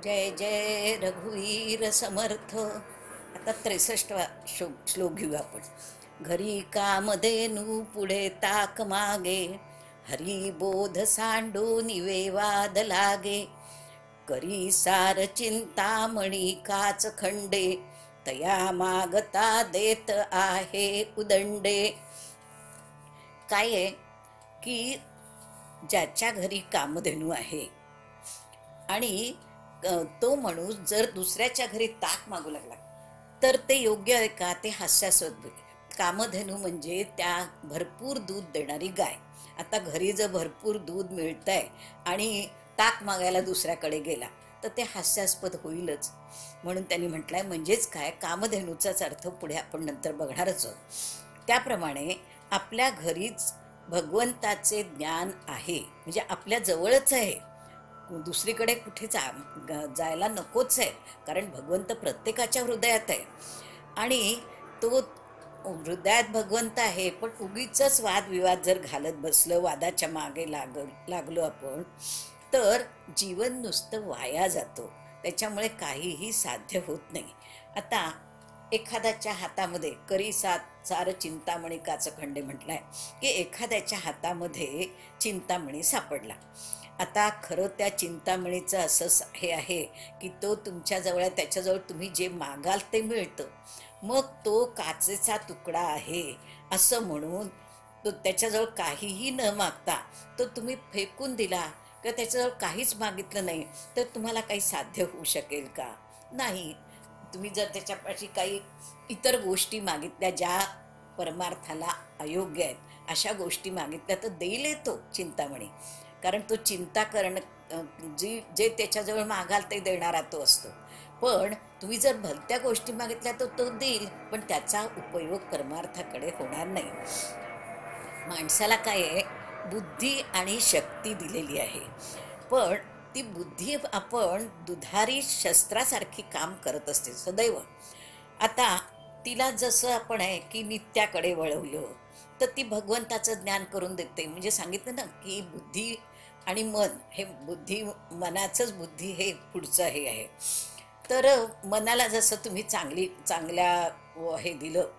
जय जय रघुवीर समर्थ. आता 63वा श्लोक घेऊ आपण. घरी कामधेनू पुढे ताक मागे, हरी बोध सांडू निवेवाद लागे. करी सार चिंतामणी काच खंडे, तया मागता देत आहे उदंडे. काय आहे की ज्याच्या घरी कामधेनू आहे आणि तो माणूस जर दुसऱ्याच्या घरी ताक मागू लागला तर ते योग्य आहे का? ते हास्यास्पद. कामधेनू म्हणजे त्या भरपूर दूध देणारी गाय. आता घरी जर भरपूर दूध मिळतंय आणि ताक मागायला दुसऱ्याकडे गेला तर ते हास्यास्पद होईलच. म्हणून त्यांनी म्हटलंय, म्हणजेच काय, कामधेनूचाच अर्थ पुढे आपण नंतर बघणारच आहोत. त्याप्रमाणे आपल्या घरीच भगवंताचे ज्ञान आहे, म्हणजे आपल्या जवळच आहे, दुसरीकडे कुठे जायला नकोच आहे. कारण भगवंत प्रत्येकाच्या हृदयात आहे आणि तो हृदयात भगवंत आहे. पण उगीच वादविवाद जर घालत बसलं, वादाच्या मागे लागलो आपण, तर जीवन नुसतं वाया जातो. त्याच्यामुळे काहीही साध्य होत नाही. आता एखाद्याच्या हातामध्ये करी सार चिंतामणी काचखंडे म्हटलंय की एखाद्याच्या हातामध्ये चिंतामणी सापडला. आता खरं त्या चिंतामणीचं असं हे आहे की तो तुमच्याजवळ, त्याच्याजवळ तुम्ही जे मागाल ते मिळतं. मग तो काचेचा तुकडा आहे असं म्हणून तो त्याच्याजवळ काहीही न मागता तो तुम्ही फेकून दिला किंवा त्याच्याजवळ काहीच मागितलं नाही, तर तुम्हाला काही साध्य होऊ शकेल का? नाही. तुम्ही जर त्याच्यापाशी काही इतर गोष्टी मागितल्या ज्या परमार्थाला अयोग्य आहेत, अशा गोष्टी मागितल्या तर देईल तो चिंतामणी. कारण तो चिंता जे त्याच्याजवळ मागाल ते देणारा तो असतो. पण तुम्ही जर भलत्या गोष्टी मागितल्या तर तो देईल, पण त्याचा उपयोग परमार्थाकडे होणार नाही. माणसाला काय आहे, बुद्धी आणि शक्ती दिलेली आहे, पण ती बुद्धी आपण दुधारी शस्त्रासारखी काम करत असते सदैव. आता तिला जसं आपण आहे की नित्याकडे वळवलं तर ती भगवंताचं ज्ञान करून देते. म्हणजे सांगितलं ना की बुद्धी आणि मन हे, मनाचंच बुद्धी हे पुढचं हे आहे. तर मनाला जसं तुम्ही चांगल्या हे दिलं,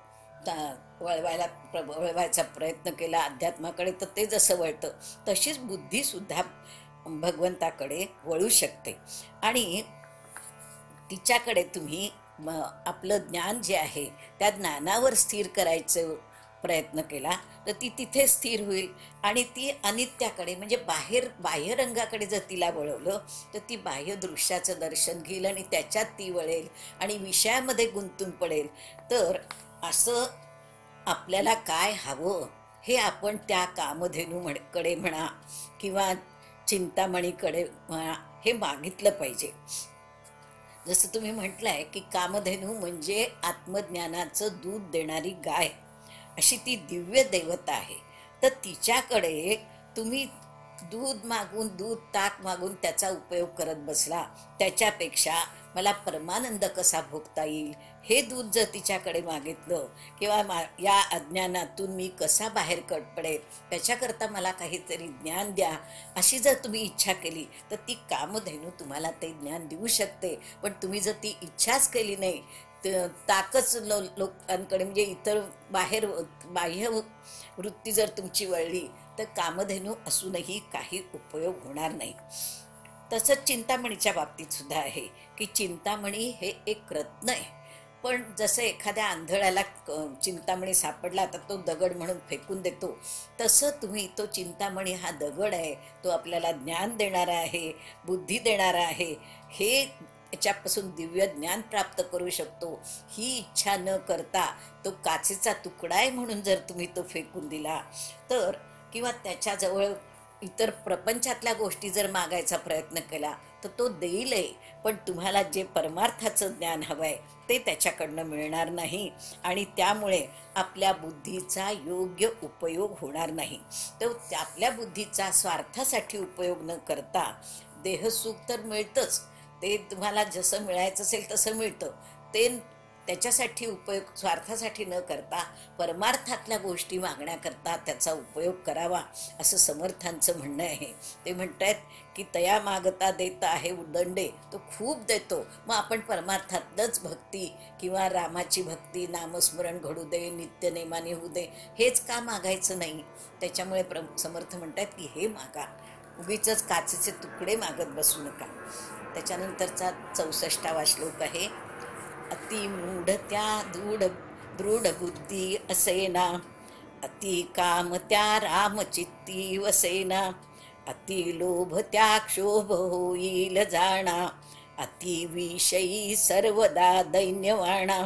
वळवायचा प्रयत्न केला अध्यात्माकडे, तर ते जसं वळतं तशीच बुद्धी सुद्धा भगवंताकडे वळू शकते. आणि तिच्याकडे तुम्ही आपलं ज्ञान जे आहे त्या ज्ञानावर स्थिर करायचं प्रयत्न केला तर ती तिथे स्थिर होईल. आणि ती अनित्याकडे, म्हणजे बाह्य रंगाकडे जर तिला वळवलं तर ती बाह्य दृश्याचं दर्शन घेईल आणि त्याच्यात ती वळेल आणि विषयामध्ये गुंतून पडेल. तर असं आपल्याला काय हवं हे आपण त्या कामधेनूकडे म्हणा किंवा चिंतामणीकडे म्हणा, हे मागितलं पाहिजे. जसं तुम्ही म्हटलंय की कामधेनू म्हणजे आत्मज्ञानाचं दूध देणारी गाय, अशी ती दिव्य देवता आहे. तर तिच्याकडे तुम्ही दूध ताक मागून त्याचा उपयोग करत बसला, त्याच्यापेक्षा मला परमानंद कसा भोगता येईल हे दूध जर तिच्याकडे मागितलं, किंवा या अज्ञानातून मी कसा बाहेर पडेल त्याच्याकरता मला काहीतरी ज्ञान द्या, अशी जर तुम्ही इच्छा केली तर ती कामधेनू तुम्हाला ते ज्ञान देऊ शकते. पण तुम्ही जर ती इच्छाच केली नाही, ताकच लोकांकडे, म्हणजे इतर बाह्य वृत्ती जर तुमची वळली तर कामधेनू असूनही काही उपयोग होणार नाही. तसंच चिंतामणीच्या बाबतीत सुद्धा आहे की चिंतामणी हे एक रत्न आहे. पण जसं एखाद्या आंधळ्याला चिंतामणी सापडला तर तो दगड म्हणून फेकून देतो, तसं तुम्ही तो चिंतामणी हा दगड आहे, तो आपल्याला ज्ञान देणारा आहे, बुद्धी देणारा आहे. हे त्याच्यापासून दिव्य ज्ञान प्राप्त करू शकतो ही इच्छा न करता तो काचेचा तुकडा आहे म्हणून जर तुम्ही तो फेकून दिला तर, किंवा त्याच्याजवळ इतर प्रपंचातल्या गोष्टी जर मागायचा प्रयत्न केला तर तो देईलही, पण तुम्हाला जे परमार्थाचं ज्ञान हवंय ते त्याच्याकडनं मिळणार नाही आणि त्यामुळे आपल्या बुद्धीचा योग्य उपयोग होणार नाही. तर आपल्या बुद्धीचा स्वार्थासाठी उपयोग न करता, देहसुख तर मिळतंच, ते तुम्हाला जसं मिळायचं असेल तसं मिळतं, ते त्याच्यासाठी उपयोग स्वार्थासाठी न करता परमार्थातल्या गोष्टी मागण्याकरता त्याचा उपयोग करावा, असं समर्थांचं म्हणणं आहे. ते म्हणतायत की तया मागता देता आहे उदंडे, तो खूप देतो. मग आपण परमार्थातलंच भक्ती किंवा रामाची भक्ती नामस्मरण घडू दे, नित्यनेमाने होऊ दे, हेच का मागायचं नाही. त्याच्यामुळे समर्थ म्हणतात की हे मागा, उगीच काचेचे तुकडे मागत बसू नका. त्याच्यानंतरचा 64वा श्लोक आहे. अति मूढ त्या दृढ बुद्धी असेना, अति काम त्या रामचित्ती वसेना, अति लोभ त्या क्षोभ होईल जाणा, अति विषयी सर्वदा दैन्यवाणा.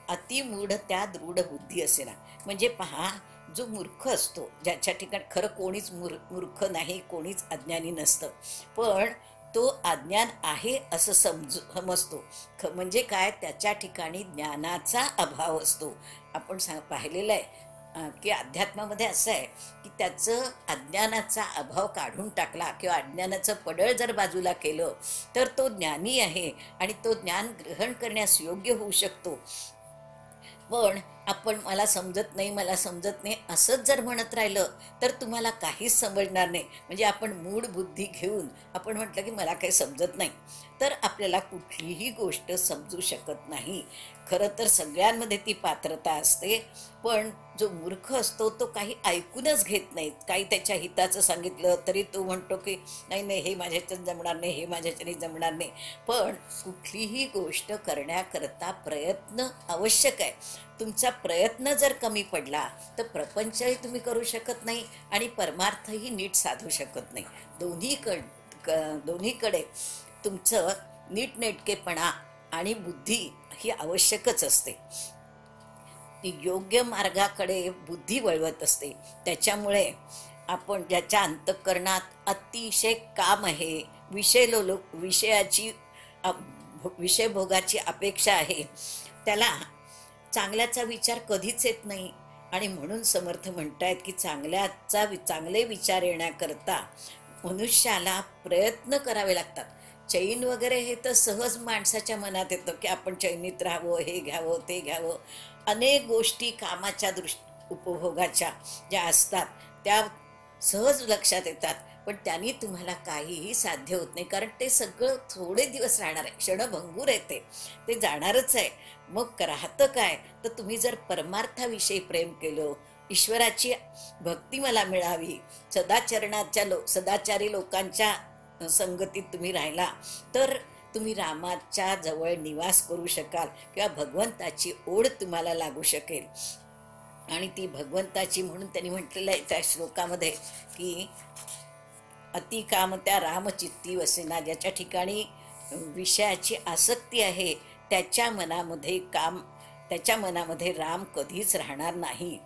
अति मूढ त्या दृढ बुद्धी असेना, म्हणजे पहा, जो मूर्ख असतो, ज्याच्या ठिकाणी खरं कोणीच मूर्ख नाही, कोणीच अज्ञानी नसतं, पण तो अज्ञान आहे असं समजतो. म्हणजे काय, त्याच्या ठिकाणी ज्ञानाचा अभाव असतो. आपण पाहिलेलं आहे की अध्यात्मामध्ये असं आहे की त्याचं अज्ञानाचा अभाव काढून टाकला किंवा अज्ञानाचं पडळ जर बाजूला केलं तर तो ज्ञानी आहे आणि तो ज्ञान ग्रहण करण्यास योग्य होऊ शकतो. पण आपण मला समजत नाही असंच जर म्हणत राहिलं तर तुम्हाला काहीच समजणार नाही. म्हणजे आपण मूढ बुद्धी घेऊन आपण म्हटलं की मला काही समजत नाही, तर आपल्याला कुठलीही गोष्ट समजू शकत नाही. खरं तर सगळ्यांमध्ये ती पात्रता असते, पण जो मूर्ख असतो तो काही ऐकूनच घेत नाही. काही त्याच्या हिताचं सांगितलं तरी तो म्हणतो की नाही हे माझ्याच्यानं जमणार नाही, हे माझ्याच्याने जमणार नाही. पण कुठलीही गोष्ट करण्याकरता प्रयत्न आवश्यक आहे. तुमचा प्रयत्न जर कमी पडला तर प्रपंचही तुम्ही करू शकत नाही आणि परमार्थही नीट साधू शकत नाही. दोन्हीकडे तुमचं नीटनेटकेपणा आणि बुद्धी ही आवश्यकच असते. ती योग्य मार्गाकडे बुद्धी वळवत असते. त्याच्यामुळे आपण ज्याच्या अंतःकरणात अतिशय काम आहे, विषयभोगाची अपेक्षा आहे, त्याला चांगल्याचा विचार कधीच येत नाही. आणि म्हणून समर्थ म्हणतायत की चांगले विचार येण्याकरता मनुष्याला प्रयत्न करावे लागतात. चैन वगैरे हे तर सहज माणसाच्या मनात येतं की आपण चैनीत राहावं, हे घ्यावं, ते घ्यावं. अनेक गोष्टी कामाच्या उपभोगाच्या ज्या असतात त्या सहज लक्षात येतात, पण त्यांनी तुम्हाला काहीही साध्य होत नाही. कारण ते सगळं थोडे दिवस राहणार आहे, क्षणभंगूर आहे, ते जाणारच आहे. मग राहतं काय, तर तुम्ही जर परमार्थाविषयी प्रेम केलं, ईश्वराची भक्ती मला मिळावी, सदाचारी लोकांच्या संगतीत तुम्ही राहिला तर तुम्ही रामाच्या जवळ निवास करू शकाल किंवा भगवंताची ओढ तुम्हाला लागू शकेल. आणि ती भगवंताची म्हणून त्यांनी म्हटलेलं आहे त्या श्लोकामध्ये की अति काम त्या रामचित्ती वसेना, ज्याच्या ठिकाणी विषयाची आसक्ती आहे त्याच्या मनामध्ये राम कधीच राहणार नाही.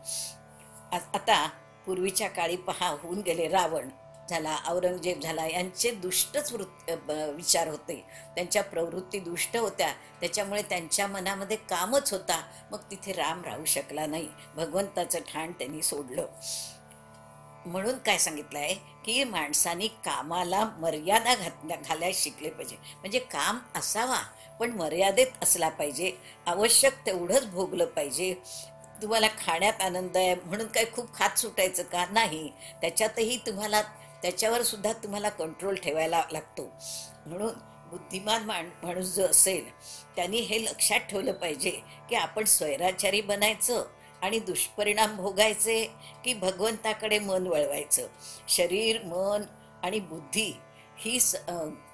आता पूर्वीच्या काळी होऊन गेले, रावण झाला, औरंगजेब झाला, यांचे दुष्टच विचार होते, त्यांच्या प्रवृत्ती दुष्ट होत्या. त्याच्यामुळे त्यांच्या मनामध्ये कामच होता. मग तिथे राम राहू शकला नाही, भगवंताचं ठाण त्यांनी सोडलं. म्हणून काय सांगितलं आहे की माणसाने कामाला मर्यादा घालायला शिकले पाहिजे. म्हणजे काम असावा पण मर्यादेत असला पाहिजे, आवश्यक तेवढंच भोगलं पाहिजे. तुम्हाला खाण्यात आनंद आहे म्हणून काय खूप खात सुटायचं का, नाही, त्याच्यावर सुद्धा तुम्हाला कंट्रोल ठेवायला लागतो. म्हणून बुद्धिमान माणूस जो असेल त्यांनी हे लक्षात ठेवलं पाहिजे की आपण स्वैराचारी बनायचं आणि दुष्परिणाम भोगायचे की भगवंताकडे मन वळवायचं. शरीर, मन आणि बुद्धी ही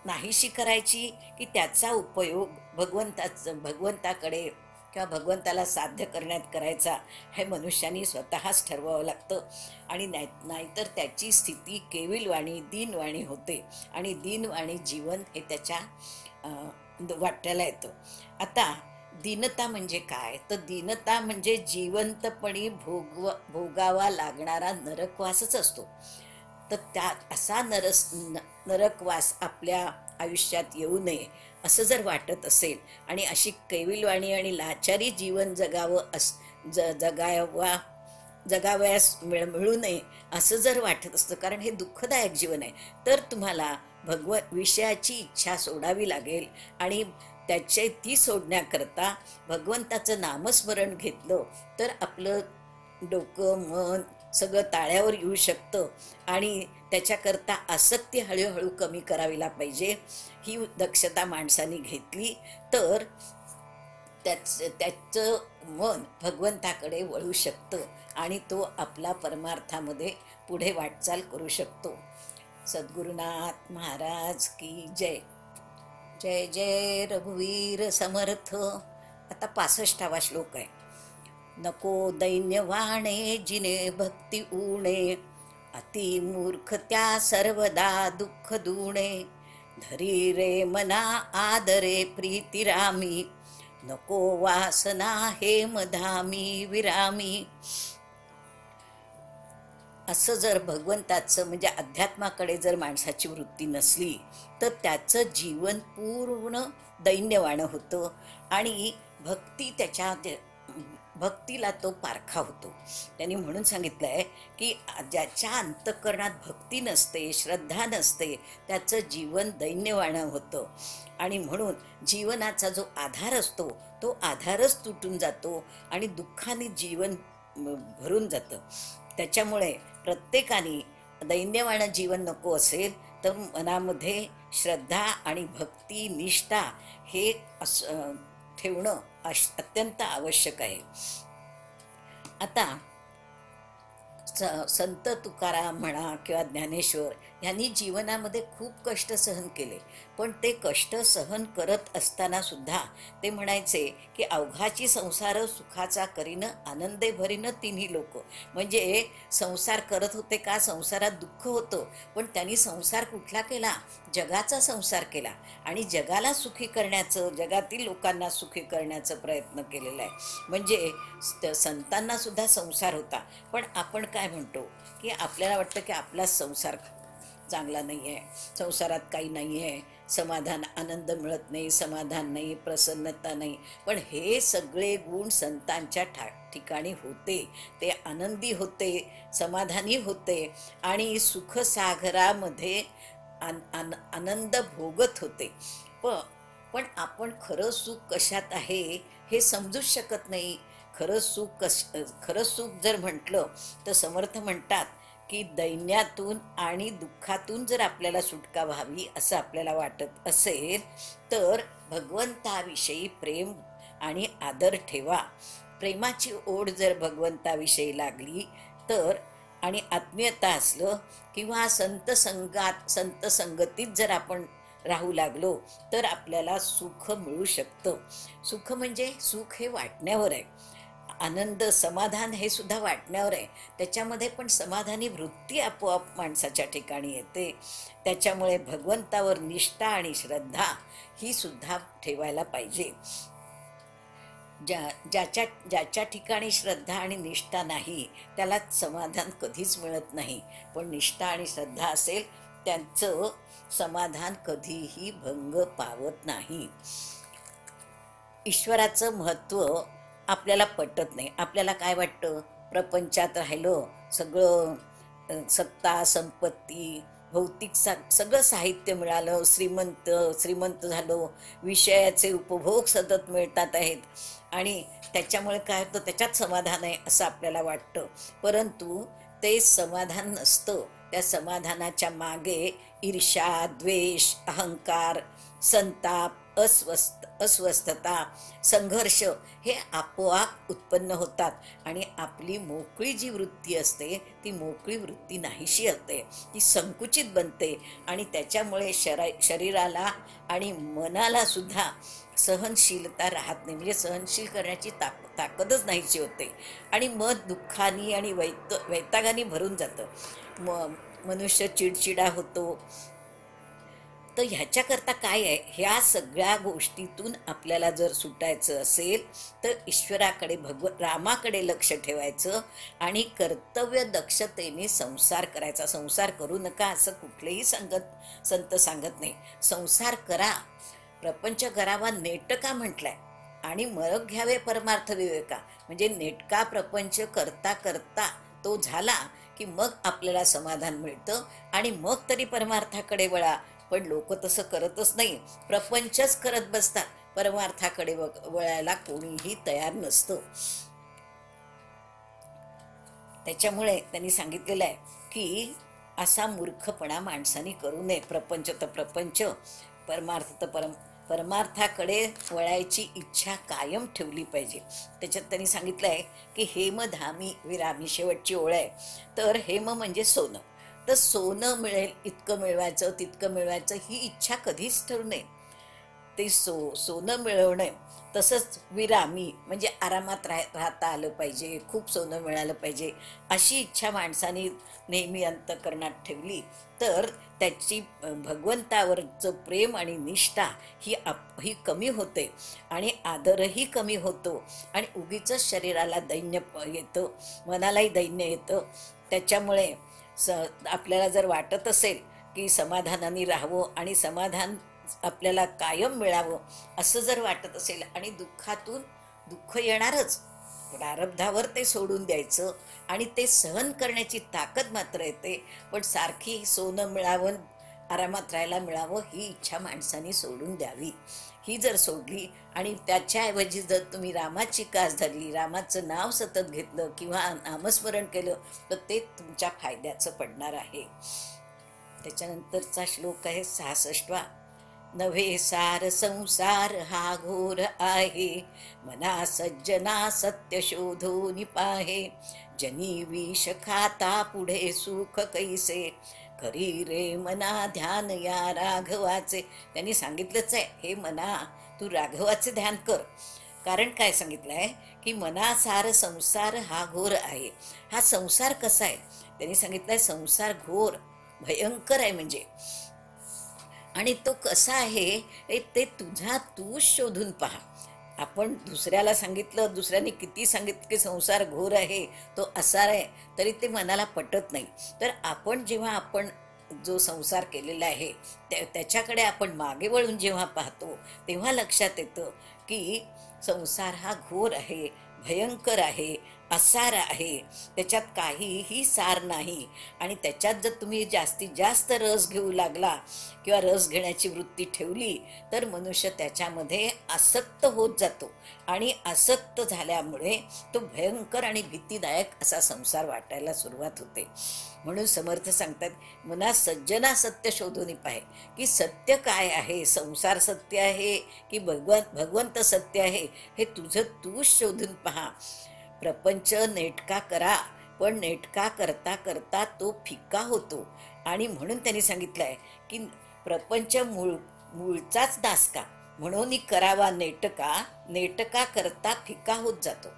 नाहीशी करायची की त्याचा उपयोग भगवंताकडे किंवा भगवंताला साध्य करण्यात करायचा, हे मनुष्याने स्वतःच ठरवावं लागतं. आणि नाहीतर त्याची स्थिती केविलवाणी, दीनवाणी होते आणि दीनवाणी जीवन हे त्याच्या वाट्याला येतं. आता दीनता म्हणजे काय, तर दीनता म्हणजे जिवंतपणी भोगावा लागणारा नरकवासच असतो. तर असा नरकवास आपल्या आयुष्यात येऊ नये असं जर वाटत असेल आणि अशी कैविलवाणी आणि लाचारी जीवन जगावयास मिळू नये असं जर वाटत असतं, कारण हे दुःखदायक जीवन आहे, तर तुम्हाला विषयाची इच्छा सोडावी लागेल आणि त्याचे ती सोडण्याकरता भगवंताचं नामस्मरण घेतलं तर आपलं डोकं मन सगळं ताळ्यावर येऊ शकतं आणि त्याच्याकरता आसक्ती हळूहळू कमी करायला पाहिजे. ही दक्षता माणसाने घेतली तर त्याचं मन भगवंताकडे वळू शकतं आणि तो आपला परमार्थामध्ये पुढे वाटचाल करू शकतो. सद्गुरुनाथ महाराज की जय. जय जय रघुवीर समर्थ. आता 65वा श्लोक आहे. नको दैन्यवाणे जिने भक्ती उणे, अति मूर्ख त्या सर्वदा दुःख दुणे. धरी रे मना आदरे प्रीतिरामी, नको वासना हे मधामी विरामी. असं जर भगवंताचं म्हणजे अध्यात्माकडे जर माणसाची वृत्ती नसली तर त्याचं जीवन पूर्ण दैन्यवाणं होतं आणि भक्तीला तो पारखा होतो. त्यांनी म्हणून सांगितलं आहे की ज्याच्या अंतःकरणात भक्ती नसते, श्रद्धा नसते, त्याचं जीवन दैन्यवाणं होतं आणि म्हणून जीवनाचा जो आधार असतो तो आधारच तुटून जातो आणि दुःखाने जीवन भरून जातं. त्याच्यामुळे प्रत्येकाने दैन्यवाणं जीवन नको असेल तर मनामध्ये श्रद्धा आणि भक्ती निष्ठा हे ठेवणं अत्यंत आवश्यक आहे. आता संत तुकाराम म्हणा किंवा ज्ञानेश्वर यांनी जीवनामध्ये खूप कष्ट सहन केले, पण ते कष्ट सहन करत असताना सुद्धा ते म्हणायचे की अवघाची संसार सुखाचा करीन, आनंदे भरीन तिन्ही लोक. म्हणजे संसार करत होते का, संसारात दुःख होतं, पण त्यांनी संसार कुठला केला, जगाचा संसार केला आणि जगाला सुखी करण्याचं, जगातील लोकांना सुखी करण्याचा प्रयत्न केलेला आहे. म्हणजे संतांना सुद्धा संसार होता, पण आपण काय म्हणतो की आपल्याला वाटतं की आपलाच संसार चांगला नाही आहे, संसारात काही नाही आहे, समाधान आनंद मिळत नाही, समाधान नाही, प्रसन्नता नाही. पण हे सगळे गुण संतांच्या ठिकाणी होते. ते आनंदी होते, समाधानी होते आणि सुखसागरामध्ये आनंद भोगत होते. पण आपण खरं सुख कशात आहे हे समजूच शकत नाही. खरं सुख जर म्हटलं तर समर्थ म्हणतात की दैन्यातून आणि दुःखातून जर आपल्याला सुटका व्हावी असं आपल्याला वाटत असेल तर भगवंताविषयी प्रेम आणि आदर ठेवा. प्रेमाची ओढ जर भगवंताविषयी लागली तर आणि आत्मीयता असलं किंवा संत संगतीत जर आपण राहू लागलो तर आपल्याला सुख मिळू शकतं. सुख म्हणजे सुख हे वाटण्यावर आहे, आनंद समाधान हे सुद्धा वाटण्यावर आहे. त्याच्यामध्ये पण समाधानी वृत्ती आपोआप माणसाच्या ठिकाणी येते. त्याच्यामुळे भगवंतावर निष्ठा आणि श्रद्धा ही सुद्धा ठेवायला पाहिजे. ज्याच्या ठिकाणी श्रद्धा आणि निष्ठा नाही त्याला समाधान कधीच मिळत नाही, पण निष्ठा आणि श्रद्धा असेल त्यांचं समाधान कधीही भंग पावत नाही. ईश्वराचं महत्त्व आपल्याला पटत नाही. आपल्याला काय वाटतं, प्रपंचात राहिलं सगळं सत्ता संपत्ती भौतिक सगळं साहित्य मिळालं, श्रीमंत झालो, विषयाचे उपभोग सतत मिळतात आहेत आणि त्याच्यामुळे काय होतं, त्याच्यात समाधान आहे असं आपल्याला वाटतं. परंतु ते समाधान नसतं. त्या समाधानाच्या मागे ईर्ष्या, द्वेष, अहंकार, संताप, अस्वस्थता, संघर्ष हे आपोआप उत्पन्न होतात आणि आपली मोकळी जी वृत्ती असते ती मोकळी वृत्ती नाहीशी होते, ती संकुचित बनते आणि त्याच्यामुळे शरीराला आणि मनाला सुद्धा सहनशीलता राहत नाही. म्हणजे सहनशील करण्याची ताकदच नाहीशी होते आणि मन दुःखानी आणि वैतागानी भरून जातं. मनुष्य चिडचिडा होतो. तर ह्याच्याकरता काय आहे, ह्या सगळ्या गोष्टीतून आपल्याला जर सुटायचं असेल तर ईश्वराकडे रामाकडे लक्ष ठेवायचं आणि कर्तव्य दक्षतेने संसार करायचा. संसार करू नका असं कुठलेही संत सांगत नाही. संसार करा, प्रपंच करावा नेटका म्हटलंय आणि मरग घ्यावे परमार्थ विवेका. म्हणजे नेटका प्रपंच करता करता तो झाला की मग आपल्याला समाधान मिळतं आणि मग तरी परमार्थाकडे वळा. पण लोक तसं करतच नाही, प्रपंचच करत बसतात. परमार्थाकडे वळायला कोणीही तयार नसतं. त्याच्यामुळे त्यांनी सांगितलेलं आहे की असा मूर्खपणा माणसाने करू नये. प्रपंच तर प्रपंच, परमार्थ तर परमार्थाकडे वळायची इच्छा कायम ठेवली पाहिजे. त्याच्यात त्यांनी सांगितलं आहे की हेम धामी विरामी, शेवटची ओळ आहे. तर हेम म्हणजे सोनं, तर सोनं मिळेल इतकं मिळवायचं तितकं मिळवायचं ही इच्छा कधीच ठरू नये. ते सोनं मिळवणं. तसंच विरामी म्हणजे आरामात राहता आलं पाहिजे, खूप सोनं मिळालं पाहिजे अशी इच्छा माणसाने नेहमी अंतःकरणात ठेवली तर त्याची भगवंतावरचं प्रेम आणि निष्ठा ही कमी होते आणि आदरही कमी होतो आणि उगीच शरीराला दैन्य येतं, मनालाही दैन्य येतं. त्याच्यामुळे स आपल्याला जर वाटत असेल की समाधानाने राहावं आणि समाधान आपल्याला कायम मिळावं असं जर वाटत असेल आणि दुःखातून दुःख येणारच, प्रारब्धावर ते सोडून द्यायचं आणि ते सहन करण्याची ताकद मात्र येते. पण सारखी सोनं मिळावं, आरामात राहायला मिळावं ही इच्छा माणसाने सोडून द्यावी. ही जर सोडली आणि त्याच्याऐवजी जर तुम्ही रामाची कास धरली, रामाचं नाव सतत घेतलं किंवा नामस्मरण केलं तर ते तुमच्या फायद्याचं पडणार आहे. त्याच्यानंतरचा श्लोक आहे 66वा. नव्हे सार संसार हा घोर आहे, मना सज्जना सत्य शोधून पाहे. जनी विष खाता पुढे सुख कैसे, करी रे मना ध्यान या राघवाचे. त्यांनी सांगितलंच आहे, हे मना तू राघवाचे ध्यान कर. कारण काय सांगितलंय की मनासार संसार हा घोर आहे. हा संसार कसा आहे त्यांनी सांगितलंय, संसार घोर भयंकर आहे म्हणजे. आणि तो कसा आहे ते तूच शोधून पहा. आपण दुसऱ्याला सांगितलं, दुसऱ्याने किती सांगितलं की संसार घोर आहे, तो असार आहे, तरी ते मनाला पटत नाही. तर आपण जेव्हा आपण जो संसार केलेला आहे त्याच्याकडे आपण मागे वळून जेव्हा पाहतो तेव्हा लक्षात येतं की संसार हा घोर आहे, भयंकर आहे, असार आहे, त्याच्यात काहीही सार नाही. आणि त्याच्यात जर तुम्ही जास्तीत जास्त रस घेऊ लागला किंवा रस घेण्याची वृत्ती ठेवली तर मनुष्य त्याच्यामध्ये आसक्त होत जातो आणि आसक्त झाल्यामुळे तो भयंकर आणि भीतीदायक असा संसार वाटायला सुरुवात होते. म्हणून समर्थ सांगतात, मना सज्जना सत्य शोधून पाहे की सत्य काय आहे, संसार सत्य आहे की भगवंत सत्य आहे, हे तुझं तूच शोधून पहा. प्रपंच नेटका करा, पण नेटका करता करता तो फिका होतो. आणि म्हणून त्यांनी सांगितलंय की प्रपंच मूळचाच दासका, म्हणून करावा नेटका, नेटका करता फिका होत जातो.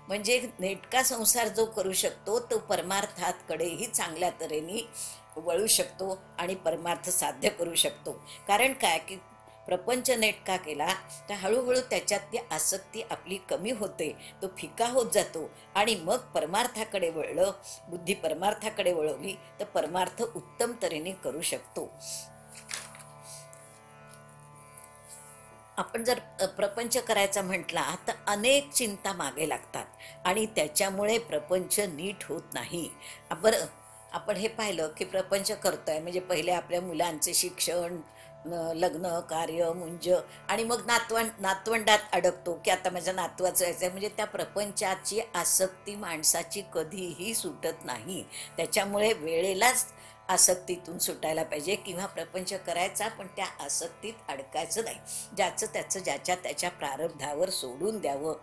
म्हणजे नेटका संसार जो करू शकतो तो परमार्थाकडेही चांगल्या तऱ्हेने वळू शकतो आणि परमार्थ साध्य करू शकतो. कारण काय की प्रपंच नेटका केला तर हळूहळू त्याच्यात ती आसक्ती आपली कमी होते, तो फिका होत जातो आणि मग परमार्थाकडे वळलं, बुद्धी परमार्थाकडे वळवली तर परमार्थ उत्तम तऱ्हेने करू शकतो. आपण जर प्रपंच करायचा म्हटला तर अनेक चिंता मागे लागतात आणि त्याच्यामुळे प्रपंच नीट होत नाही. बरं, आपण हे पाहिलं की प्रपंच करतोय म्हणजे पहिले आपल्या मुलांचे शिक्षण, लग्न कार्य मुंज आणि मग नातवंडात अडकतो की आता माझ्या नातवाचं यायचं आहे. म्हणजे त्या प्रपंचाची आसक्ती माणसाची कधीही सुटत नाही. त्याच्यामुळे वेळेलाच आसक्तीतून सुटायला पाहिजे किंवा प्रपंच करायचा पण त्या आसक्तीत अडकायचं नाही. ज्याचं त्याचं ज्याच्या त्याच्या प्रारब्धावर सोडून द्यावं.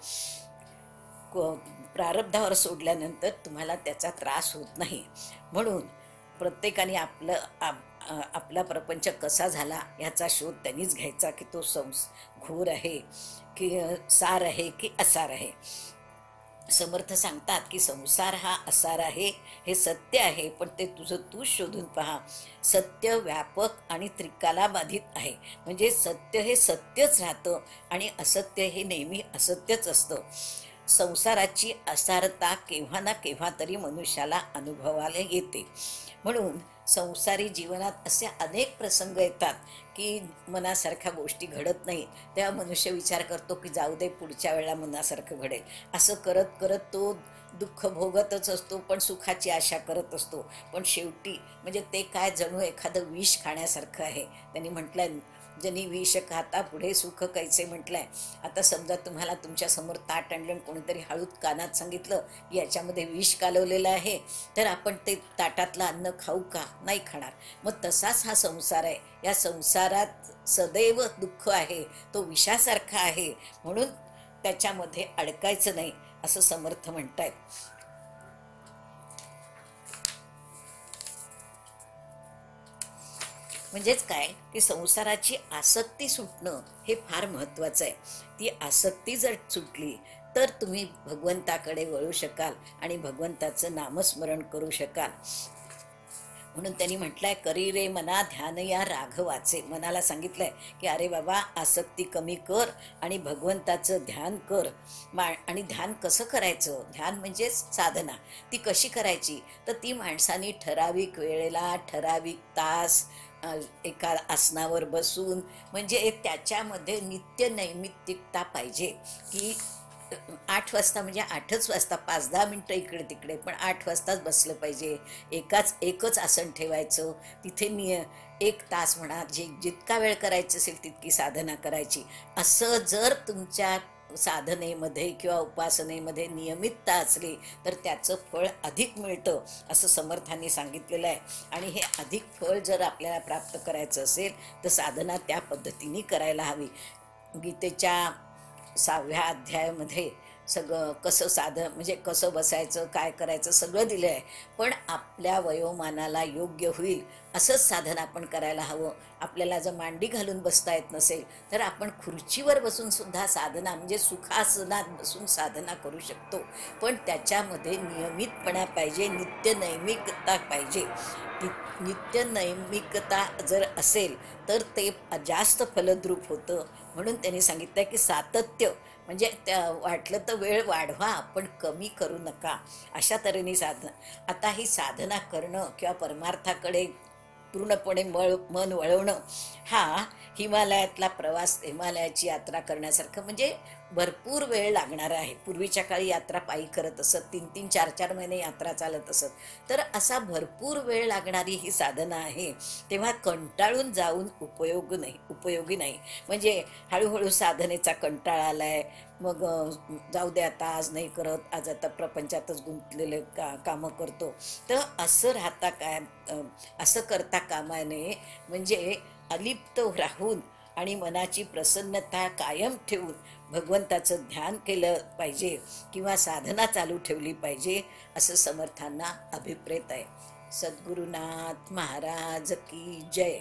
प्रारब्धावर सोडल्यानंतर तुम्हाला त्याचा त्रास होत नाही. म्हणून प्रत्येकाने आपला प्रपंच कसा झाला याचा शोध त्यांनीच घ्यायचा की तो घोर आहे की सार आहे की असार आहे. समर्थ सांगतात की संसार हा असार आहे, हे सत्य आहे, पण ते तुझं तूच शोधून पहा. सत्य व्यापक आणि त्रिकाला बाधित आहे. म्हणजे सत्य हे सत्यच राहतं आणि असत्य हे नेहमी असत्यच असतं. संसाराची असारता केव्हा ना केव्हा तरी मनुष्याला अनुभवायला येते. म्हणून संसारी जीवनात असे अनेक प्रसंग येतात की मनासारख्या गोष्टी घडत नाही. तेव्हा मनुष्य विचार करतो की जाऊ दे, पुढच्या वेळेला मनासारखं घडेल. असं करत करत तो दुःख भोगतच असतो पण सुखाची आशा करत असतो. पण शेवटी म्हणजे ते काय जणू एखादं विष खाण्यासारखं आहे. त्यांनी म्हटलं जनी विष खाता पुढे सुख कैसे म्हटलंय. आता समजा तुम्हाला तुमच्या समोर ताट आणलं, कोणीतरी हळूच कानात सांगितलं की याच्यामध्ये विष कालवलेलं आहे, तर आपण ते ताटातलं अन्न खाऊ का? नाही खाणार. मग तसाच हा संसार आहे. या संसारात सदैव दुःख आहे, तो विषासारखा आहे, म्हणून त्याच्यामध्ये अडकायचं नाही असं समर्थ म्हणतायत. म्हणजेच काय की संसाराची आसक्ती सुटणं हे फार महत्त्वाचं आहे. ती आसक्ती जर सुटली तर तुम्ही भगवंताकडे वळू शकाल आणि भगवंताचं नामस्मरण करू शकाल. म्हणून त्यांनी म्हटलंय, करी रे मना ध्यान या राघवाचे. मनाला सांगितलंय की अरे बाबा, आसक्ती कमी कर आणि भगवंताचं ध्यान कर. आणि ध्यान कसं करायचं? ध्यान म्हणजेच साधना. ती कशी करायची? तर ती माणसानी ठराविक वेळेला ठराविक तास एका आसनावर बसून, म्हणजे त्याच्यामध्ये नित्य नैमित्तिकता पाहिजे. की 8 वाजता म्हणजे 8च वाजता, 5-10 मिनटं इकडे तिकडे, पण 8 वाजताच बसलं पाहिजे. एकच आसन ठेवायचं. तिथे 1 तास म्हणा, जितका वेळ करायचं असेल तितकी साधना करायची. असं जर तुमच्या साधनेमध्ये किंवा उपासनेमध्ये नियमितता असली तर त्याचं फळ अधिक मिळतं असं समर्थांनी सांगितलेलं आहे. आणि हे अधिक फळ जर आपल्याला प्राप्त करायचं असेल तर साधना त्या पद्धतीने करायला हवी. गीतेच्या 6व्या अध्यायामध्ये सगळं कसं म्हणजे कसं बसायचं, काय करायचं सगळं दिलं आहे. पण आपल्या वयोमानाला योग्य होईल असंच साधन आपण करायला हवं. आपल्याला जर मांडी घालून बसता येत नसेल तर आपण खुर्चीवर बसून सुद्धा साधना, म्हणजे सुखासनात बसून साधना करू शकतो. पण त्याच्यामध्ये नियमितपणा पाहिजे, नित्य नैमिकता पाहिजे. नित्य नैमिकता जर असेल तर ते जास्त फलद्रूप होतं. म्हणून त्यांनी सांगितलं की सातत्य, म्हणजे वाटलं तर वेळ वाढवा पण कमी करू नका, अशा तऱ्हेने साधना. आता ही साधना करणं किंवा परमार्थाकडे पूर्णपणे मन वळवणं हा हिमालयातला प्रवास, हिमालयाची यात्रा करण्यासारखं, म्हणजे भरपूर वेळ लागणार आहे. पूर्वीच्या काळी यात्रा पायी करत असत, 3-3, 4-4 महिने यात्रा चालत असत. तर असा भरपूर वेळ लागणारी ही साधना आहे. तेव्हा कंटाळून जाऊन उपयोगी नाही. म्हणजे हळूहळू साधनेचा कंटाळा आलाय, मग जाऊ दे आता, आज नाही करत, आज आता प्रपंचातच गुंतलेले कामं करतो, तर असं राहता असं करता कामा नये. म्हणजे अलिप्त राहून आणि मनाची प्रसन्नता कायम ठेवून भगवंताचं ध्यान केलं पाहिजे किंवा साधना चालू ठेवली पाहिजे असं समर्थांना अभिप्रेत आहे. सद्गुरुनाथ महाराज की जय.